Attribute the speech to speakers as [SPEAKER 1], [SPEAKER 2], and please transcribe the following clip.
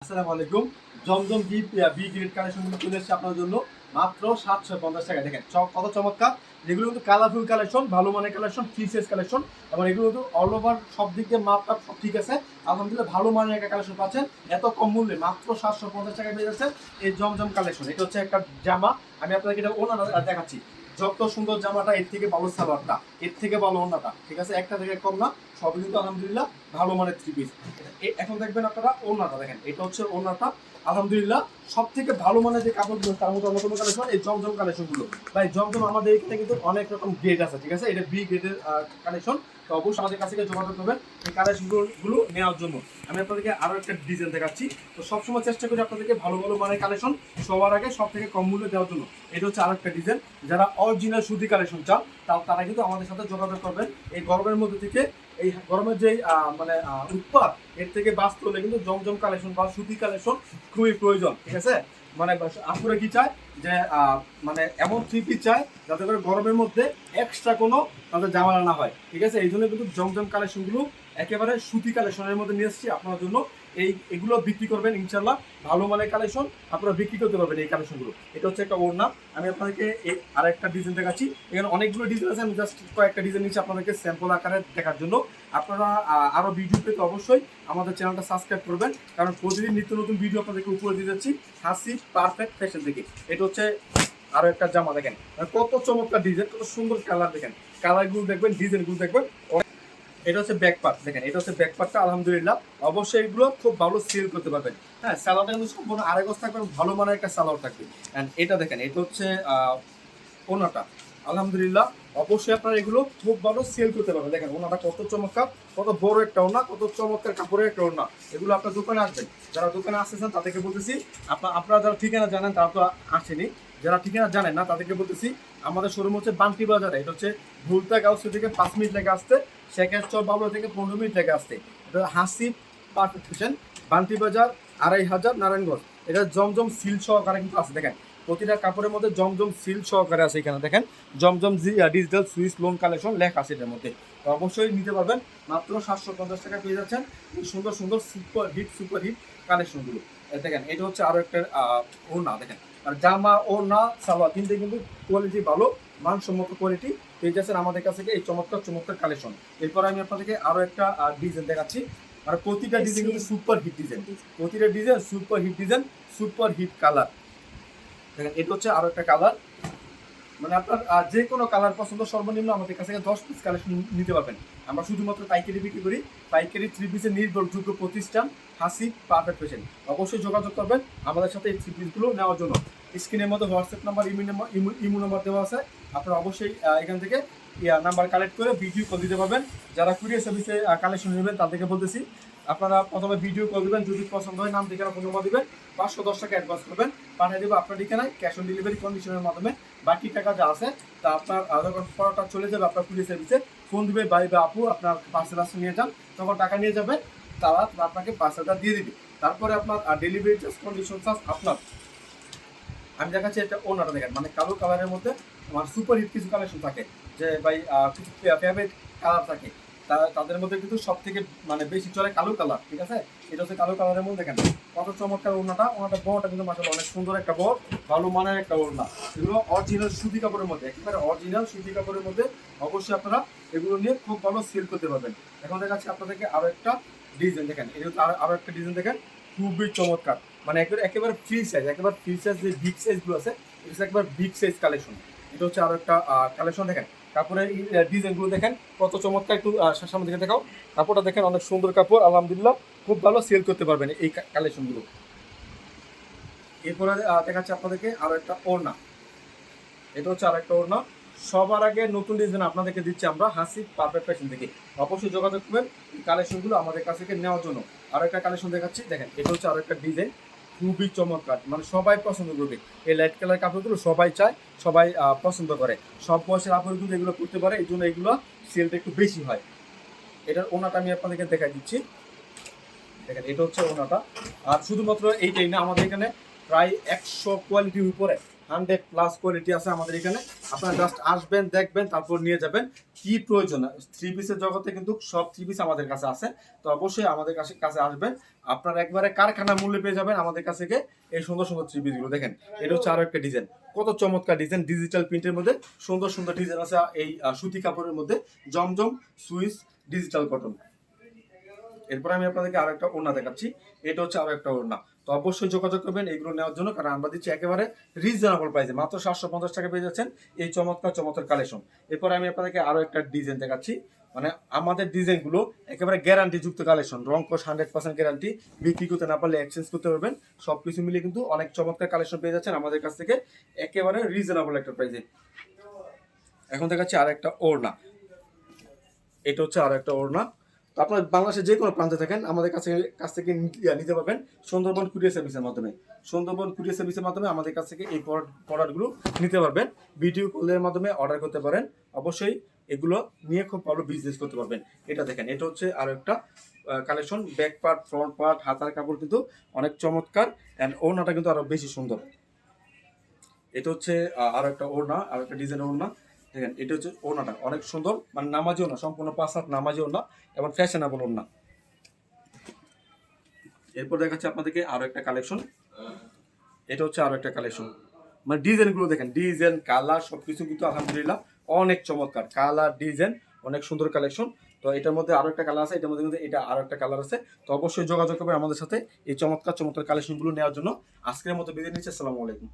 [SPEAKER 1] আসসালামু আলাইকুম। জমজম B grade কালেকশনগুলো চলে এসেছে আপনার জন্য মাত্র 750 টাকা। দেখেন কত চমৎকার! যেগুলো কিন্তু কালারফুল কালেকশন, ভালো মানের কালেকশন, ফ্রি সাইজ কালেকশন এবং এগুলো কিন্তু অল ওভার সব দিক দিয়ে মাপটা সব ঠিক আছে। আলহামদুলিল্লাহ ভালো মানের একটা কালেকশন পাচ্ছেন এত কম মূল্যে মাত্র 750 টাকায় পেয়ে যাচ্ছে এই জমজম কালেকশন। এটা হচ্ছে একটা জামা, আমি আপনাকে এটা ওনাটা দেখাচ্ছি। যত সুন্দর জামাটা এর থেকে ভালো সালোয়ারটা, এর থেকে ভালো ওন্নাটা, ঠিক আছে? একটা থেকে কম না, সবই কিন্তু আলহামদুলিল্লাহ ভালো মানের থ্রি পিস। এখন দেখবেন আপনারা ওন্নাটা দেখেন, এটা হচ্ছে ওন্নাটা। আলহামদুলিল্লাহ সব থেকে ভালো মানের যে কাপড়গুলো তার মধ্যে অন্যতম কালেকশন এই জমজম কালেকশনগুলো। ভাই জমজম আমাদের এখানে কিন্তু অনেক রকম গ্রেড আছে, ঠিক আছে? এটা বি গ্রেডের কালেকশন। তো অবশ্যই আমাদের কাছে যোগাযোগ করবেন এই কালেকশনগুলো নেওয়ার জন্য। আমি আপনাদেরকে আরও একটা ডিজাইন দেখাচ্ছি। তো সবসময় চেষ্টা করি আপনাদেরকে ভালো ভালো মানের কালেকশন সবার আগে সব থেকে কম মূল্যে দেওয়ার জন্য। এটা হচ্ছে আরো একটা ডিজাইন। যারা অরিজিনাল সুতি কালেকশন চান তারা কিন্তু আমাদের সাথে যোগাযোগ করবেন। এই গরমের মধ্যে থেকে, এই গরমের যে মানে উৎপাদ, এর থেকে বাঁচতে হলে কিন্তু জমজম কালেকশন বা সুতি কালেকশন খুবই প্রয়োজন, ঠিক আছে? মানে আপুরা কি চায় যে মানে এমন থ্রি পিস চায় যাতে করে গরমের মধ্যে এক্সট্রা কোনো তাদের ঝামেলা না হয়, ঠিক আছে? এই জন্য কিন্তু জমজম কালেকশনগুলো একেবারে সুতি কালেকশনের মধ্যে নিয়ে এসেছি আপনার জন্য। এগুলো বিক্রি করবেন ইনশাল্লাহ, ভালো মানের কালেকশন আপনারা বিক্রি করতে পারবেন এই কালেকশনগুলো। এটা হচ্ছে একটা ওড়না। আমি আপনাদেরকে এই আরেকটা ডিজাইন দেখাচ্ছি। এখানে অনেকগুলো ডিজাইন আছে, আমি জাস্ট কয়েকটা ডিজাইন নিচ্ছি আপনাদেরকে স্যাম্পল আকারে দেখার জন্য। আপনারা আরও ভিডিও পেতে অবশ্যই আমাদের চ্যানেলটা সাবস্ক্রাইব করবেন, কারণ প্রতিদিন নিত্য নতুন ভিডিও আপনাদেরকে উপরে দিয়ে যাচ্ছি হাসি পারফেক্ট ফ্যাশন থেকে। এটা হচ্ছে আরও একটা জামা, দেখেন কত চমৎকার ডিজাইন, কত সুন্দর কালার, দেখেন কালারগুলো দেখবেন, ডিজাইনগুলো দেখবেন। এটা হচ্ছে ব্যাক পার্ট, দেখেন এটা হচ্ছে ব্যাক পার্টটা। আলহামদুলিল্লাহ অবশ্যই এগুলো খুব ভালো সেল করতে পারবেন। হ্যাঁ, সালোয়ারটা কিন্তু সম্পূর্ণ আড়াই গজ থাকবে, ভালো মানের একটা সালোয়ার থাকবে। অ্যান্ড এটা দেখেন, এটা হচ্ছে ওনাটা। আলহামদুলিল্লাহ অবশ্যই আপনারা এগুলো খুব ভালো সেল করতে পারবেন। দেখেন ওনাটা কত চমৎকার, কত বড় একটা ওনা, কত চমৎকার কাপড়ের একটা ওনা। এগুলো আপনার দোকানে আসবেন, যারা দোকানে আসতেছেন তাদেরকে বলতেছি, আপনারা যারা ঠিকানা জানেন তারা তো আসেনি, যারা ঠিকানা জানেন না তাদেরকে বলতেছি, আমাদের শোরুম হচ্ছে বান্টি বাজারে। এটা হচ্ছে ভুলতা গাউসি থেকে 5 মিনিট লেগে আসতে, শেখের চর বাবুরা থেকে 15 মিনিট লেগে আসতে। এটা হাসি পারফেক্ট ফ্যাশন, বান্টি বাজার, 2500 নারায়ণগঞ্জ। এটা জমজম সিল সহকারে কিন্তু আছে। দেখেন প্রতিটা কাপড়ের মধ্যে জমজম সিল সহকারে আছে। এখানে দেখেন জমজম ডিজিটাল সুইস লোন কালেকশন লেখা আছে এটার মধ্যে। তো অবশ্যই নিতে পারবেন, মাত্র 750 টাকা পেয়ে যাচ্ছেন এই সুন্দর সুন্দর সুপার হিট কালেকশনগুলো। দেখেন এটা হচ্ছে আরও একটা ওড়না, দেখেন আর জামা ওড়না সালোয়ার তিনটে কিন্তু কোয়ালিটি ভালো, মানসম্মত কোয়ালিটি পেয়ে যাচ্ছেন আমাদের কাছে এই চমৎকার চমৎকার কালেকশন। এরপর আমি আপনাদেরকে আরও একটা ডিজাইন দেখাচ্ছি। আর প্রতিটা ডিজাইন কিন্তু সুপার হিট ডিজাইন, প্রতিটা design super hit design, super hit colour. দেখেন এটা হচ্ছে আরো একটা কালার, মানে আপনার যে কোনো কালার পছন্দ সর্বনিম্ন আমাদের কাছে 10 পিস কালেকশন নিতে পারবেন। আমরা শুধুমাত্র পাইকারি বিক্রি করি, পাইকারি থ্রি পিসের নির্ভরযোগ্য প্রতিষ্ঠান হাসি পারফেক্ট ফ্যাশন। অবশ্যই যোগাযোগ করবেন আমাদের সাথে এই থ্রি পিসগুলো নেওয়ার জন্য। স্ক্রিনের মধ্যে হোয়াটসঅ্যাপ নাম্বার, ইমো নাম্বার দেওয়া আছে, আপনারা অবশ্যই এখান থেকে নাম্বার কালেক্ট করে ভিডিও কল দিতে পারবেন। যারা কুরিয়ার সার্ভিসে কালেকশন নেবেন তাদেরকে বলতেছি, আপনারা প্রথমে ভিডিও কল দেবেন, যদি পছন্দ হয় নাম ঠিকানা ফোন নাম্বার দেবেন, 510 টাকা অ্যাডভান্স করবেন, পাঠিয়ে দেবো আপনার ঠিকানায় ক্যাশ অন ডেলিভারি কন্ডিশনের মাধ্যমে। বাকি টাকা যা আছে তা আপনার যখন পড়াটা চলে যাবে আপনার কুরিয়ার সার্ভিসে ফোন দিবে, ভাই বা আপু আপনার পার্সেল আসতে নিয়ে যান, তখন টাকা নিয়ে যাবে, তারা আপনাকে পার্সেলটা দিয়ে দিবে। তারপরে আপনার ডেলিভারি চার্জ, কন্ডিশন চার্জ আপনার। আমি দেখাচ্ছি একটা ওনাটা, দেখেন মানে কালো কালারের মধ্যে আমার সুপার হিট কিছু কালেকশন থাকে, যে ভাই কিছু ফেভারিট কালার থাকে, তাদের মধ্যে কিন্তু সব থেকে মানে বেশি চলে কালো কালার, ঠিক আছে? এটা হচ্ছে কালো কালারের মধ্যে। দেখেন কত চমৎকার ওড়নাটা, বড়টা কিন্তু মাশাআল্লাহ অনেক সুন্দর একটা বড়, ভালো মানের একটা ওড়না। এগুলো অরিজিনাল সুতি কাপড়ের মধ্যে, একেবারে অরিজিনাল সুতি কাপড়ের মধ্যে। অবশ্যই আপনারা এগুলো নিয়ে খুব ভালো সেল করতে পারবেন। এখন দেখাচ্ছি আপনাদেরকে আরো একটা ডিজাইন, দেখেন এটা হচ্ছে আরো একটা ডিজাইন, দেখেন খুবই চমৎকার, মানে একেবারে ফ্রি সাইজ, একেবারে ফ্রি সাইজ যে বিগ সাইজগুলো আছে এটা একবার বিগ সাইজ কালেকশন। এটা হচ্ছে আরো একটা কালেকশন। দেখেন কাপড়ের ডিজাইনগুলো দেখেন কত চমৎকার, একটু সামনে দিকে দেখাও, কাপড়টা দেখেন অনেক সুন্দর কাপড়, আলহামদুলিল্লাহ খুব ভালো সেল করতে পারবেন এই কালেকশনগুলো। এরপরে দেখাচ্ছে আপনাদেরকে আরো একটা ওড়না। এটা হচ্ছে আর একটা ওড়না। সবার আগে নতুন ডিজাইন আপনাদেরকে দিচ্ছি আমরা হাসি পারফেক্ট ফ্যাশন থেকে। অবশ্যই যোগাযোগ করবেন এই কালেকশনগুলো আমাদের কাছ থেকে নেওয়ার জন্য। আরো একটা কালেকশন দেখাচ্ছি, দেখেন এটা হচ্ছে আরো একটা ডিজাইন, খুবই চমৎকার, মানে সবাই পছন্দ করবে। এই লাইট কালার কাপড়গুলো সবাই চায়, সবাই পছন্দ করে, সব বয়সের কাপড়গুলো এগুলো করতে পারে, এই জন্য এগুলো সেলটা একটু বেশি হয়। এটার ওনাটা আমি আপনাদেরকে দেখাই দিচ্ছি, দেখেন এটা হচ্ছে ওনাটা। আর শুধুমাত্র এইটাই না, আমাদের এখানে প্রায় 100 কোয়ালিটির উপরে 100+ কোয়ালিটি আছে আমাদের এখানে। আপনারা জাস্ট আসবেন, দেখবেন, তারপর নিয়ে যাবেন। কি প্রয়োজন, থ্রি পিসের জগতে কিন্তু সব থ্রি পিস আমাদের কাছে আছে। তো অবশ্যই আমাদের কাছে আসবেন, আপনারা একবারে কারখানা মূল্যে পেয়ে যাবেন আমাদের কাছে থেকে এই সুন্দর সুন্দর থ্রি পিসগুলো। দেখেন এটা হচ্ছে আরো একটা ডিজাইন, কত চমৎকার ডিজাইন, ডিজিটাল প্রিন্টের মধ্যে সুন্দর সুন্দর ডিজাইন আছে এই সুতি কাপড়ের মধ্যে, জমজম সুইস ডিজিটাল কটন। এরপর আমি আপনাদেরকে আরো একটা ওড়না দেখাচ্ছি, এটা হচ্ছে আরো একটা ওড়না। তো অবশ্যই যোগাযোগ করবেন এগুলো নেওয়ার জন্য, কারণ আমরা দিচ্ছি একেবারে রিজনেবল প্রাইসে, মাত্র 750 টাকা পেয়ে যাচ্ছেন এই চমৎকার চমৎকার কালেকশন। এরপর আমি আপনাদেরকে আরো একটা ডিজাইন দেখাচ্ছি, মানে আমাদের ডিজাইনগুলো একেবারে গ্যারান্টি যুক্ত কালেকশন, রং কোশ 100% গ্যারান্টি, বিক্রি করতে না পারলে এক্সচেঞ্জ করতে পারবেন। সবকিছু মিলিয়ে কিন্তু অনেক চমৎকার কালেকশন পেয়ে যাচ্ছেন আমাদের কাছ থেকে একেবারে রিজনেবল একটা প্রাইসে। এখন দেখাচ্ছি আর একটা ওড়না, এটা হচ্ছে আর একটা ওড়না। তো আপনার বাংলাদেশের যে কোনো প্রান্তে থাকেন আমাদের কাছ থেকে নিতে পারবেন সুন্দরবন কুরিয়ার সার্ভিসের মাধ্যমে। সুন্দরবন কুরিয়ার সার্ভিসের মাধ্যমে আমাদের কাছ থেকে এই প্রোডাক্টগুলো নিতে পারবেন, ভিডিও কলের মাধ্যমে অর্ডার করতে পারেন। অবশ্যই এগুলো নিয়ে খুব ভালো বিজনেস করতে পারবেন। এটা দেখেন, এটা হচ্ছে আরো একটা collection, back part, front part, হাতার কাপড় কিন্তু অনেক চমৎকার, অ্যান্ড ওড়নাটা কিন্তু আরো বেশি সুন্দর। এটা হচ্ছে আরো একটা ওড়না, আরো একটা ডিজাইন ওড়না। দেখেন এটা হচ্ছে ওড়নাটা অনেক সুন্দর, মানে নামাজি ওড়না, সম্পূর্ণ 5 হাত নামাজি ওড়না এবং ফ্যাশনেবল ওড়না। এরপর দেখাচ্ছি আপনাদেরকে আরো একটা কালেকশন, এটা হচ্ছে আরো একটা কালেকশন, মানে ডিজাইনগুলো দেখেন, ডিজাইন কালার সবকিছু কিন্তু আলহামদুলিল্লাহ অনেক চমৎকার, কালার ডিজাইন অনেক সুন্দর কালেকশন। তো এটার মধ্যে আরো একটা কালার আছে, এটার মধ্যে কিন্তু এটা আরো একটা কালার আছে। তো অবশ্যই যোগাযোগ করবেন আমাদের সাথে এই চমৎকার চমৎকার কালেকশনগুলো নেওয়ার জন্য। আজকের মতো বিদায় নিচ্ছি, আসসালামু আলাইকুম।